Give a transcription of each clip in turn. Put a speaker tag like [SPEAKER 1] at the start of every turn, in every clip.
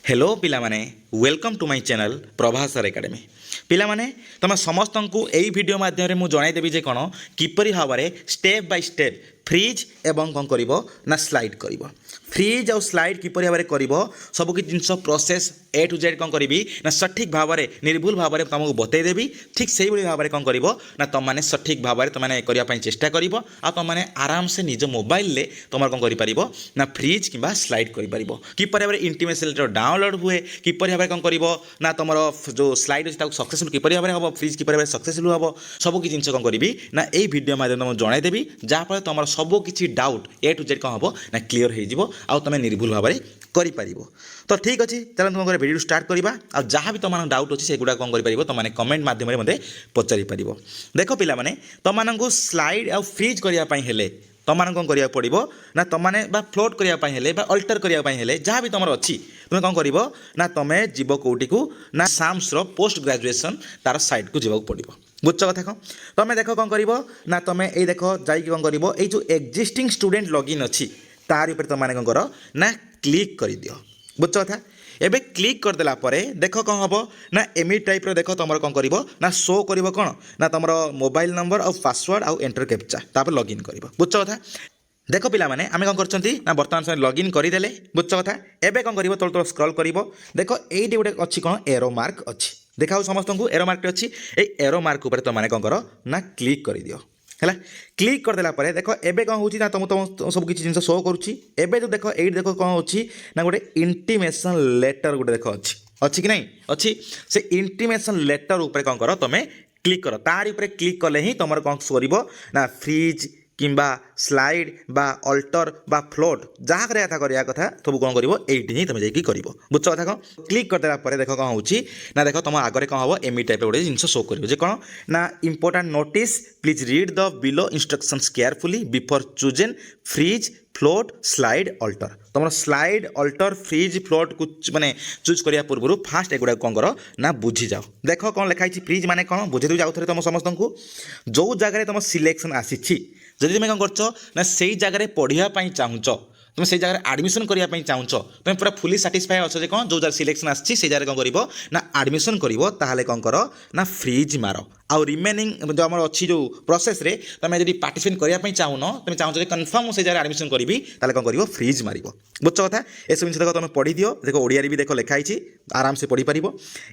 [SPEAKER 1] Hello पिला माने welcome to my channel Prabhasar Academy पिला माने तुम समस्त को यही वीडियो माध्यम मुझे जनईदेवी जे कौन किपरि भाव में स्टेप बाय स्टेप फ्रीज एवं कौन कर ना स्लाइड कर फ्रीज और स्लाइड किपरि भाव में सबकि जिनस प्रोसेस ए टू जेड कौन करी ना सठिक भाव में निर्भुल भाव में तुमको बतईदेवी ठीक से भाव में कौन कर ना तुम मैंने सठिक भाव में तुमने करने चेष्टा कर तुमने आराम से निज मोबाइल तुम कौन कर ना फ्रीज कि स्लाइड कर किपरि भाव में इंटीमेशन लेटर डाउनलोड हुए किपरि भाव में कौन कर ना तुम जो स्लाइड अच्छे सक्सेसफुल किपरि भाव में हम फ्रीज किपरि भाव में सक्सेसफुल हम सबकि जिन कौन करी ना यही वीडियो माध्यम तुमको जनईदेवी जहाँफल तुम सबकि डाउट ए टू जेड कौन हम ना क्लीयर हो आउ तुम निर्भुल भाव में कर तो ठीक अच्छे चलो तुम वीडियो स्टार्ट करवा आ जहाँ भी तुम डाउट अच्छे से गुड़ा कौन कर तुमने कमेंट माध्यम मते पचारि पार देख पिला तुमको स्लाइड आ फ्रीज करने तुमने कौन करा पड़ो ना तुमने फ्लोट करने अल्टर करने जहाँ भी तुम अच्छी तुम्हें कौन कर ना तुम्हें जीव कौटी को ना साम्सर पोस्ट ग्रेजुएशन तार साइड को जीवा पड़ो बुझ कथा कौन तुम्हें देख कौन कर ना तुम्हें ये देख जा कौन कर जो एक्जिस्टिंग स्टूडेंट लॉगिन अच्छी तार ऊपर तुमने कौन कर ना क्लिक कर दियो बुझ कथा एबे क्लिक करदेला परे देख कौन हम ना एमी टाइप देख तुम कौन कर ना शो कर कौन ना तुम मोबाइल नंबर और पासवर्ड आउ एंटर कैप्चा तापर लॉगिन कर बुझ कथा देख पिला माने आमे कौन कर बर्तमान समय लॉगिन करदेले बुझ कथा एबे कौन कर तल तल स्क्रॉल कर देख ये गोटे अच्छी कौन एरो मार्क अच्छी देखा समस्त को एरो मार्क अच्छी ये एरो मार्क उपर तुमने कौन कर ना क्लिक कर दियो है क्लिक करदेला परे देख एबे कौन हो तुम तुम सब किसी जिन शो करुच्ची एबे जो देख ये देख कौन अच्छी ना गोटे इंटीमेशन लेटर गोटे देख अच्छी कि नहीं अच्छी से इंटीमेशन लेटर उपर कौन कर तुम क्लिक कर तार ऊपर क्लिक कले ही तुम कौन कर ना फ्रीज किंबा स्लाइड बा अल्टर बा फ्लोट जहाँ करवा कथा सब कौन कर ही तुम जाकि कर बुझ कथा कौन क्लिक करदेला देख कौन हो ना देख तुम आगे कौन हम एमी टाइप गोटे जिन शो कर कौन ना important notice please read the below instructions carefully before choosing freeze float slide alter तुम स्लाइड अल्टर फ्रीज फ्लोट को माने चूज करिया पूर्व फास्ट एगुड़ा कौन कर ना बुझी जाओ देख कौन लिखाई फ्रीज माने कौन बुझे दूँ आउे तुम समस्त को जो जगह तुम सिलेक्शन आसी जदि तुम कौन कर से जगह पढ़ाई चाहूच तुम से जगह आडमिशन करने चाहूच तुम पूरा फुली साटिस्फाई अच्छे कौन जो जगह सिलेक्शन आसी से जगह कौन कर ना आडमिशन कर कौन कर ना फ्रीज मार आउ रिमेनिंग जो आम अच्छी जो प्रोसेस रे तुम जब पार्टिसिपेट करने चाहून तुम चाहूँ कन्फर्म से जगह आडमिशन करी कौन कर फ्रीज मार बुझ कथा ये सब जिन देख तुम पढ़ी दियो देख ओडिया भी देख लिखाई आराम से पढ़ी पार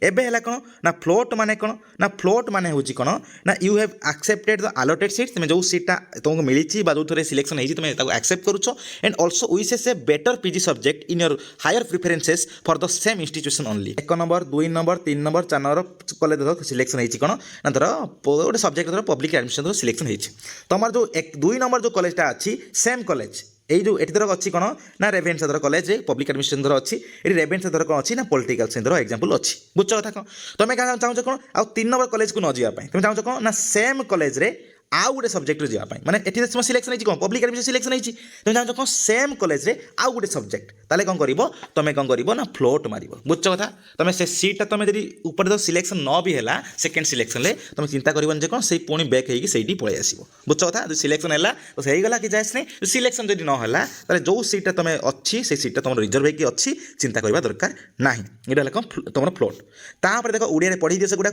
[SPEAKER 1] एबे है कौन ना फ्लोट माने कौन ना फ्लोट माने हूँ कौन ना you have accepted the allotted seat तुम जो सीटा तुमको मिली जो थे सिलेक्शन होती तुम एक्सेप्ट करुच and also wishes a better PG subject in your higher preferences for the same institution only 1 number 2 number 3 number 4 number college selection होती कौन ना धर गोटे सब्जेक्ट धर पब्लिक एडमिशन सिलेक्शन होती तुम जो 2 नंबर जो कॉलेजटा अच्छी सेम कॉलेज जो ये धर अच्छी कौन ना रेभेन्सा धर कॉलेज पब्लिक एडमिशन धर अच्छी ये रेभेन्सा धर कौन अच्छी ना पॉलिटिकल साइंस धर एग्जांपल अच्छी बुझ कथा कौन तुम क्या चाहूँ कौन आ 3 नंबर कॉलेज को न जावाई तुम चाहूँ कौन ना सेम कॉलेज रे आउ गोटे सब्जेक्ट जावाई माने एठी तुम सिलेक्शन होती कौन पब्लिक एडमिशन सिलेक्शन होती तुम चाहूँ कौन सेम कॉलेज रे आउ गोटे सब्जेक्ट ताले कौन कर तुम कौन कर ना फ्लोट मार बुझ कथा तुम से सीटा तुम जब ऊपर जो सिलेक्शन न भी है सेकेंड सिलेक्शन तुम चिंता कर कौन से पुणी बैक होगी पलि आस बुझ कथा जो सिलेक्शन है तो सही गला कि जाए नहीं सिलेक्शन जब ना जो सीटा तुम अच्छी से सीटा तुम रिजर्व होगी अच्छी चिंता करवा दरकार ना ये कौन तुम फ्लोट तापर देख ओडिया पढ़ी दियो से गुड़ा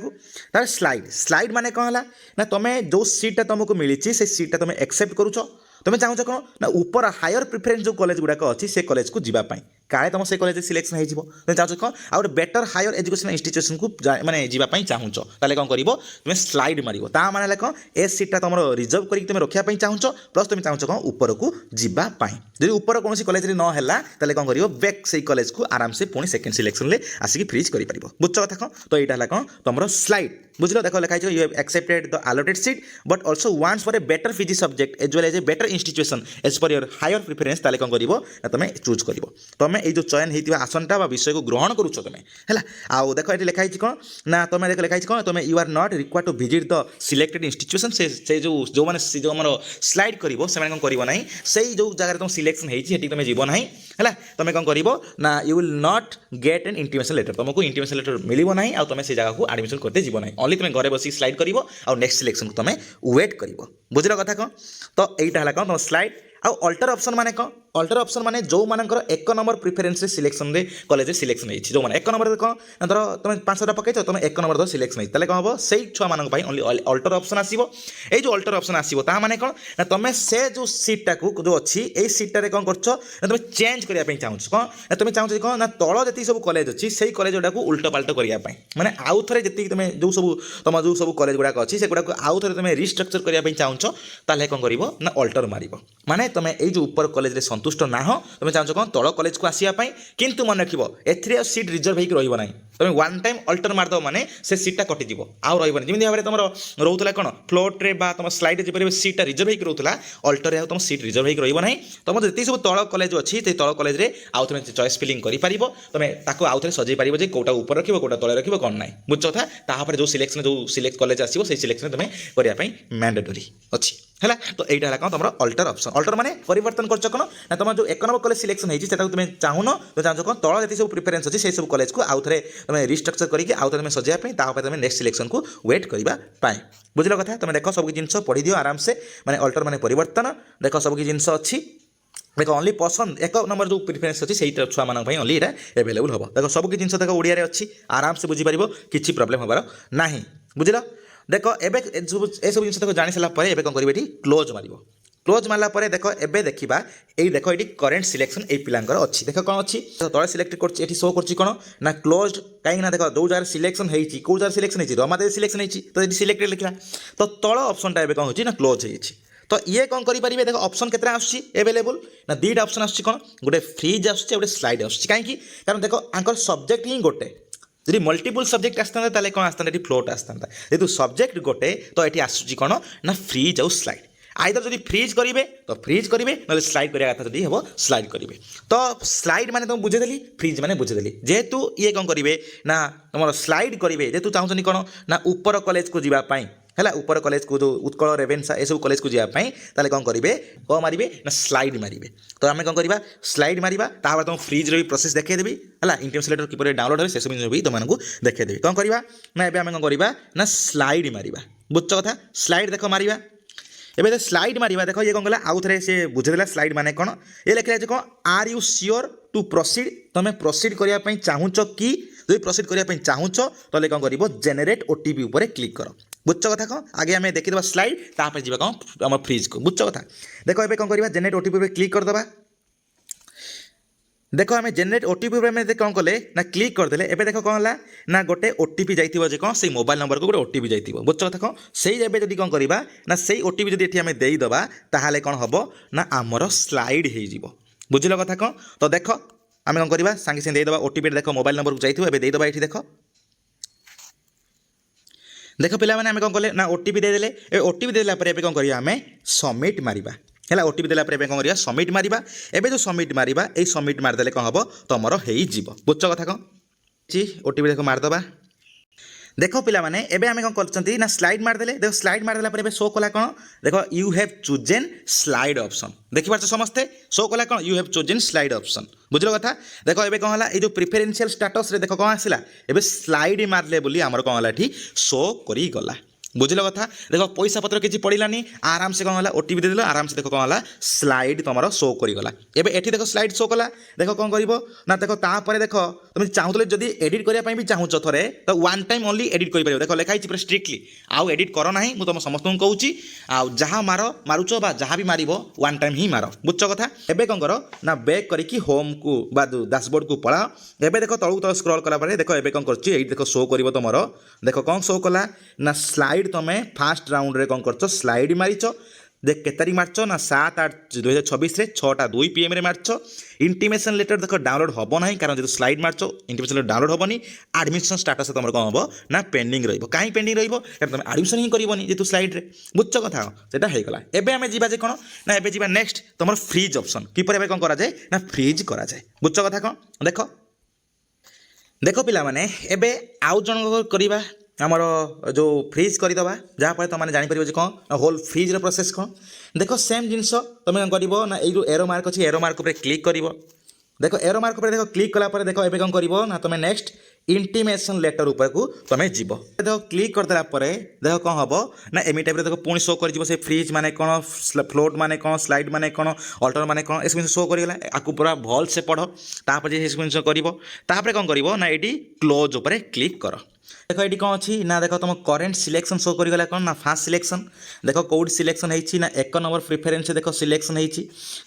[SPEAKER 1] तार स्लाइड स्लाइड माने कौन है ना तुम जो सीटा तुमको मिली से सीटा तुम एक्सेप्ट करुच तुम चाहूँ कौन ना ऊपर हायर प्रिफरेन्स जो कॉलेज गुड़ाक अच्छी से कॉलेज को जीवाई काले तुम से कॉलेज सिलेक्शन हो तुम चाहूँ कौन आउ बेटर हायर एजुकेशन इंस्टीट्यूशन को माने जीवाई चाहूँ ताले कौन कर तुम स्लाइड मार माने कौन ए सीटा तुम रिजर्व करके तुम रखापी चाहूँ प्लस तुम चाहूँ कौन ऊपर को जीवाई जब ऊपर कौन कॉलेज न है कौन कर बैक से कॉलेज को आराम से पुणी सेकेंड सिलेक्शन में आसिक फ्रीज कर बुझ कथा कौन तो यहाँ कौन तुम स्लाइड बुझल देख लिखाई you have accepted the allotted seat but also wants for a better PG subject as well as a better institution as per your higher preference ताले कौन कर तुम चूज कर तुम ये जो चयन होता आसनटा विषय को ग्रहण करुच तुम है आउ देख ये लिखाई कौन ना तुम देख लिखाई कौन तुम you are not required to visit the selected institution से जो मैंने जो आम स्लाइड कर कौन कर ना से जो जगह तुम सिलेक्शन होती तुम जीव ना है तुम कौन कर ना you will not get an intimation letter तुमको इंटीमेशन लेटर मिल ना आ तुम से जगह को एडमिशन करते जीव ना ओनली तुम घरे बस स्लाइड कर नेक्स्ट सिलेक्शन को तुम वेट कर बुझल कथा कौन तो यहाँ है कौन तुम स्लाइड आउ अल्टर ऑप्शन माने कौन अल्टर ऑप्शन माने जो मानकर 1 नंबर प्रिफरेंस सिलेक्शन रे कॉलेज सिलेक्शन होइछि जो माने 1 नंबर कौन ना धर तुम 500 पकईच तुम 1 नंबर सिलेक्शन होइछि ताले कौन हम से छुआ मानक पई ओनली अल्टर ऑप्शन आसीबो ए जो अल्टर ऑप्शन आसीबो ता माने कौन ना तुम से जो सीट टाकू जो अच्छी ए सीट टारे कौन करछ ना तुम चेंज करिया पई चाहछ कौन ना तुम चाहछ कौन ना तळ जति सब कॉलेज अच्छी से कॉलेज गुडा को उल्टा पाल्टा करिया पई माने आउ थरे जति तुम जो सब तुम जो सब कॉलेज गुडा अच्छी से गुडा को आउ थरे तुम रिस्ट्रक्चर करिया पई चाहछ ताले कौन करिवो ना अल्टर मारिबो माने तुम ए जो ऊपर कॉलेज रे संतुष्ट ना हो तुम चाहछ कौन तळ कॉलेज को आसिया पई किंतु मन रखिबो एथरे सीट रिजर्व हेक रहइबो नाही तुम वन टाइम अल्टर मार दो माने से सीटा कटि जीवो आउ रहइबो जेमिति भाबरे तुमरो रहउतला कोन फ्लोट रे बा तुम स्लाइड जे परिबे सीटा रिजर्व हेक रहउतला अल्टर रे तुम सीट रिजर्व हेक रहइबो नाही तुम जति सब तळ कॉलेज अछि ते तळ कॉलेज रे आउ तुम चॉइस फिलिंग करि परिबो तुम ताको आउ थरे सजै परिबो जे कोटा ऊपर रखिबो कोटा तळे रखिबो कोन नाही बुझछो था ताहा पर जो सिलेक्शन जो सिलेक्ट कॉलेज आसीबो से सिलेक्शन तुम करिया पई मैंडेटरी अछि हैला तो एटा हला कोन तुमरो अल्टर ऑप्शन अल्टर माने परिवर्तन करछ कोन ना तुम जो 1 नंबर कॉलेज सिलेक्शन हेछि सेटा तुम चाहुनो तो चाहछ कोन तळ जति सब प्रिफरेंस अछि से सब कॉलेज को आउ थरे तुम रिस्ट्रक्चर करिके आउ थरे तुम सजिया पई ताहा पर तुम नेक्स्ट सिलेक्शन को वेट करिबा पाए बुझलो कथा तुम देखो सब जिंस पढि दियो आराम से माने अल्टर माने परिवर्तन देखो सब जिंस अछि देखो ओनली पसंद 1 नंबर जो प्रिफरेंस अछि सेही छुआ मानक पई ओनली एटा अवेलेबल हबो देखो सब जिंस देखो ओडिया रे अछि आराम से बुझी परिबो किछि प्रॉब्लम हबार नाही बुझिलो देखो एबे ए सब जिंस देखो जानि सला परे एबे कोन करिबे एठी क्लोज मारिबो क्लोज मारला परे देखो एबे देखिबा एई देखो एठी करेंट सिलेक्शन एई पिलांकर अछि देखो कोन अछि तो तळे सिलेक्ट करछि एठी शो करछि कोन ना क्लोज्ड काई ना देखो दो जार सिलेक्शन हेछि को जार सिलेक्शन हेछि रमादेवी सिलेक्शन हेछि तो एठी सिलेक्ट लिखला तो तळ ऑप्शन टा एबे कोन होछि ना क्लोज हेछि तो ये कौन करि परिबे देखो ऑप्शन केतरा आछि अवेलेबल ना दीटा ऑप्शन आछि कोन गोटे फ्रीज आछि गोटे स्लाइड आछि काई कि कारण देखो आंकर सब्जेक्ट ही गोटे यदि मल्टीपल सब्जेक्ट आसता ताले कौन आसता फ्लोट आसता जेहतु सब्जेक्ट गोटे तो ये आसूँ कौन ना फ्रीज आउ स्लाइड आइदर जब फ्रीज करेंगे तो फ्रीज करेंगे ना स्लाइड करा कथा जब हम स्लाइड करेंगे तो स्लाइड माने तुम बुझेदेली फ्रीज माने बुझेदेली जेहेतु ये कौन करेंगे ना तुम स्लाइड करेंगे जेहेतु चाहूँ कौन ना ऊपर कॉलेज को जीवाई है ऊपर कॉलेज को जो उत्कल रेवेन्सा ये सब कॉलेज को जावाई ताले कौन करेंगे कौन मारे ना स्लाइड मारे तो आम कौन करवा स्लाइड मारिबा तापर तुम फ्रीज री प्रोसेस देखदेवी है इंटरनेट किपर डाउनलोड से सब भी तुमको देखदेवी कौन करवा ना एबे आम कौन करवा ना स्लाइड मारिबा बुझ कथा स्लाइड देख मारिबा एबे स्लाइड मारिबा देखो ये कौन कला आउ थे से बुझेदेला स्लाइड माने कौन ये लिखला कौन are you sure to proceed तुम प्रोसीड करने चाहूच कि जो प्रोसीड करने चाहूच तो कौन कर जेनेरेट ओटीपी उपर क्लिक कर बुझ कथा कौन आगे आम देखीदा स्लाइड तापर जी कौन आम फ्रीज को बुझ कथा देखो ये कौन करवा जेनेरेट ओटीपी उपर क्लिक करदे देखो आम जेनेरेट ओटीपी कौन कले ना क्लिक करदे एबे देखो कौन है ना गोटे ओटीपी जाइए जे कौन से मोबाइल नंबर को गोटे ओटीपी जाइए बुझ कथा कौन से जब कौन करवा ना से ओटीपी जब ये देदेबा ताहले कौन हम ना आमर स्लाइड हो बुझल कथा कौन तो देख आम कौन करवा सांगे सांगे देदेबा ओटीपी देख मोबाइल नंबर को जाइए देदेबा ये देख देख पिला माने आम कौन कले ना ओटीपी देदेले ओटीपी देला परे कौन करवा आम सबमिट मारिबा है ओटीपी देला परे कौन करवा सबमिट मारिबा एबे जो सबमिट मारिबा ए सबमिट मारदेले कौन हम तुमर हो बुझ कथा कौन ओटीपी देख मारदबा देखो पिला माने एबे आमे कौन करछंती ना स्लाइड मारदेले देखो स्लाइड मारदेला पर शो कला कौन देखो you have chosen slide option देखि पारछ समस्ते शो कला कौन you have chosen slide option बुझलो कथा देखो एबे कौन हला ए जो प्रिफरेंशियल स्टेटस रे देखो कौन आसिला एबे स्लाइड मारले बोली हमर कौन हला एठी शो करी गला बुझल कथा देखो पैसा पत्र किसी पड़ानी आराम से कौन है ओटीपी देदेल आराम से देखो कौन है स्लाइड तुम शो करगला एबे एठी देखो स्लाइड शो कला देखो कौन कर ना देखो तापर देखो तुम चाहूले जदि एडिट करने भी चाहूच थे तो वन टाइम ओनली एडिट कर देखो लिखाई पूरा स्ट्रिक्टली आउ एडिट कर ना मुझे तुम समस्त कहूँ आउ जहाँ मारुच जहाँ भी मार वन टाइम ही मार बुझ कथा एबे कौन कर ना बैक करके होम को डैशबोर्ड को पढ़ा एबे देखो तलू तल स्क्रॉल कला देखो एबे कौन कर देखो शो कर तुम देखो कौन शो कला ना स्लाइड तुम्हें फास्ट राउंड रे कौन कर स्लाइड मारिच देख के तारीख मार्च ना 7/8/2026 6:02 PM रे मार्च इंटीमेशन लेटर देखो डाउनलोड हम ना कारण जो स्लाइड मार्च इंटीमेशन लेटर डाउनलोड हेनी एडमिशन स्टाटस तुम कौन हम ना पेंडिंग रही पेंडिंग तुम एडमिशन ही करनी जेहतु स्लाइड रे बुझ कथा सेटा होगा एबे आम जी कौन ना एबे जी नेक्स्ट तुम फ्रीज ऑप्शन किपर कौन करा जाए ना फ्रीज करा जाए बुझ कथा कौन देखो देखो पिला माने एबे आउ जन करवा आमर जो फ्रीज करदे जहाँफल तुमने जापर कौन होल फ्रीज प्रोसेस कौन देख सेम जिनस तुम कर ना यो एरो मार्क अच्छी एरो मार्क पर क्लिक कर देखो एरो मार्क पर देखो क्लिक कलापर देखो एबे कौन कर ना तुम नेक्स्ट इंटीमेशन लेटर ऊपर को तुम जीव देखो क्लिक करदेला देख कौन हम ना एमी टाइप देख पुणी शो कर से फ्रिज माने कौन फ्लोट माने कौन स्लाइड माने कौन अल्टर माने कौन ए शो करगला आपको पूरा भल से पढ़ तापर कर कौन कर ना ये क्लोज उपर क्लिक कर देख ये कौन अच्छी ना देख तुम करेन्ट सिलेक्शन शो करगला कौन ना फास्ट सिलेक्शन देख कौट सिलेक्शन होती ना 1 नंबर प्रिफरेन्स देख सिलेक्शन होती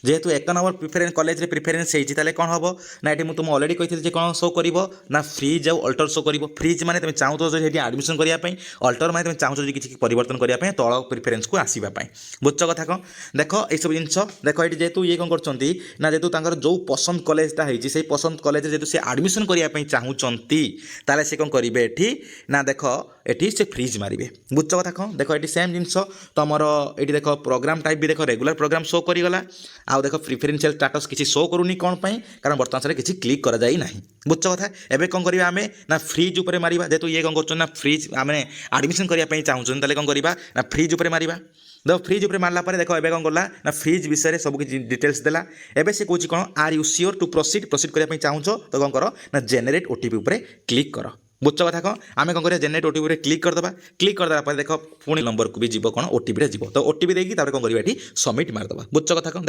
[SPEAKER 1] जेहेतु 1 नंबर प्रिफरेन्स कॉलेज प्रिफरेन्स होती कौन हम ना ये मुझे अलरेडी कही कौन शो कर ना फ्रिज आउ अल्टर शो कर फ्रिज मैंने तुम चाहूँ जो एडमिशन करने अल्टर मैंने तुम चाहूँ किसी परिवर्तन करने तल प्रिफरेन्स को आसवाई बुझ कथा कौन देख ये सब जिन देख ये जेहतु ये कौन कर जेहतु जो पसंद कॉलेजटा होती से पसंद कॉलेज जेहतु से एडमिशन करने चाहूँगी ताले से कौन करेंगे ये ना देख ये से फ्रिज मारे बुझ कथा कौन देख ये सेम जिन तुम ये देख प्रोग्राम टाइप भी देख रेगुलर प्रोग्राम शो करगला आउ देख प्रिफरेन्शियल स्टाटस किसी शो करूनी कौन पाई कारण बर्तमान किसी क्लिक कर जाई नहीं बुझ कथा एबे कौन करिबा आमे ना फ्रिज ऊपर मारिबा जेतु ये कौन करछन ना फ्रिज आमे एडमिशन करिया पई चाहूछन ताले कौन करिबा ना फ्रिज ऊपर मारिबा देख फ्रिज ऊपर मारला पर देख एबे कौन करला ना फ्रिज विषय सब किसी डिटेल्स देला एबे से कहूँ कौन are you sure to proceed करिया पई चाहूछो तो कौन कर ना जेनेरेट ओटीपी ऊपर क्लिक कर बुझ कथा कौन आम कौन कर जेनेरेट ओटीपी क्लिक करदेला देख पुणी नंबर को भी जीव कौन ओटीपी जीव तो ओटीपी देकी कौन कर सबमिट मारदेवा बुझ कथा कौन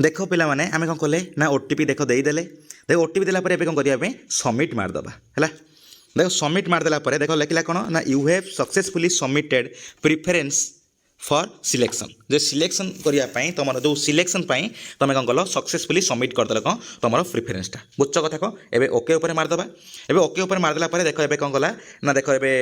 [SPEAKER 1] देख पिला माने आमे कौन कले ना ओटीपी देख देदेले देख ओटीपी देला परे कौन करिया सबमिट मारदेवा है देख सबमिट मारदेला देख लिखला कौन ना you have successfully submitted preference for selection जो सिलेक्शन करने तुम जो सिलेक्शन तुम कौन कल सक्सेसफुली सबमिट करदेल कौन तुम प्रिफरेन्सटा बुझ कथा कौन एबे ओके ऊपर मारदेवा एबे ओके ऊपर मारदेला देख एबे कौन कला ना देख एबे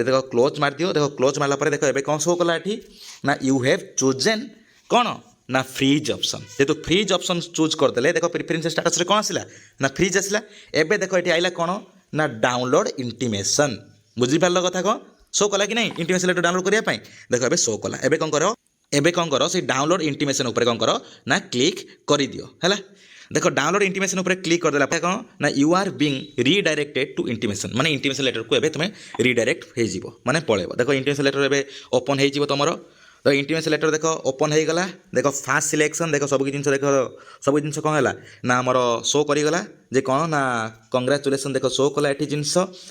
[SPEAKER 1] देख क्लोज मार दियो देख क्लोज मारला देख एबे कौन शो कला एठी ना यू हैव चोजेन कौन ना फ्रिज ऑप्शन जेहेतु फ्रिज ऑप्शन चूज करदे देख प्रिफरेन्स स्टाटस कौन आसला ना फ्रिज आसला एबे देख ये आइला कौन ना डाउनलोड इंटीमेशन बुझीपार कथा कौन शो कला कि नहीं इंटीमेशन लेटर डाउनलोड करने देख ए शो कला एबे कौन कर से डाउनलोड इंटीमेशन उपर कौन कर ना क्लिक कर दियो है देख डाउनलोड इंटीमेशन उपर क्लिक करदेला कौन ना you are being redirected to intimation माने इंटीमेशन लेटर को एबे तुम रीडायरेक्ट हो माने पळेबो देख इंटीमेशन लेटर एबे ओपन हो तुम तो इंटीमेशन लेटर देख ओपन हो गला देख फास्ट सिलेक्शन देख सब जिन देख सब जिन कौन है ना आमर शो करगला जे कौन ना कंग्राचुलेसन देख शो कला ये जिन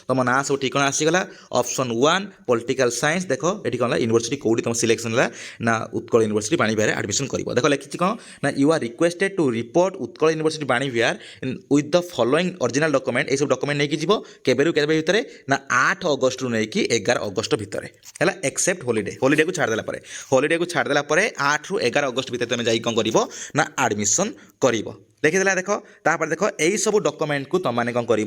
[SPEAKER 1] तुम ना सब ठिकाना आसीगला ऑप्शन 1 पॉलिटिकल साइंस देख ये कौन यूनिवर्सिटी कौटी तुम सिलेक्शन है ना उत्कल यूनिवर्सिटी बाणीविहार एडमिशन कर देख लिखी कौन ना you are requested to report Utkal university Vanivihar with the following original document ये सब डॉक्यूमेंट नहीं जीव केबेरु केबे भितर ना 8 अगस्त रु नहीं 11 अगस्त भितर है एक्सेप्ट हॉलिडे हॉलिडे को छाड़देला हॉलिडे को छाड़देला 8 रु 11 अगस्त भितर तुम जाई कौन कर ना एडमिशन कर देखीदेला देख तापर देख यही सब डॉक्यूमेंट को तुम कौन कर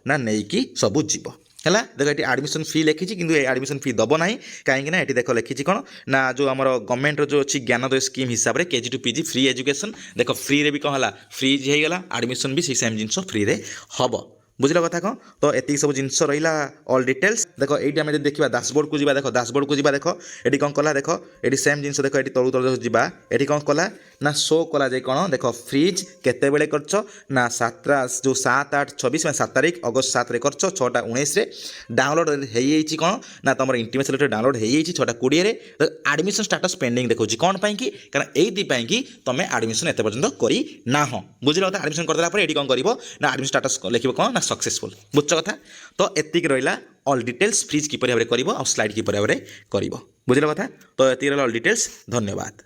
[SPEAKER 1] ना नहीं सब जीव है देख ये एडमिशन फी लिखी कि एडमिशन फी दब ना कहीं ये देख लिखी कौन ना जो आम गवर्नमेंट जो अच्छी ज्ञानोदय स्कीम हिसाब से KG to PG free education देख फ्री रे भी कौन है फ्रीज होगला एडमिशन भी सेम जिन फ्री रे हम बुझल कथा कौन तो ये सब जिन रहा ऑल डिटेल्स देख ये आम देखा डैशबोर्ड को देख डैशबोर्ड को देख ये कौन कला देख ये सेम जिन देख ये तलू तल जावा ये कौन कला ना शो कला जे कौन देख फ्रिज केते बेले करछ ना 7 जो 7/8/26 मैं 7 तारीख अगस्त 7 रे करछ 6:19 रे डाउनलोड हो कौन ना तुम इंटीमेशन लेटर डाउनलोड हो 6:20 रे एडमिशन स्टाटस पेंडिंग देखो कौन पाई कि कारण एइथि कि तुम एडमिशन एते पर्यंत करी ना हो बुझल कथा एडमिशन करदेला ये कौन कर ना एडमिशन स्टाटस लिखिबो कौन ना सक्सेसफुल बुझ कथा तो एतिक रहिला ऑल डिटेल्स फ्रिज किपर भाव में कर स्लाइड किपर भाव में कर बुझल कथा तो ये ऑल डिटेल्स धन्यवाद।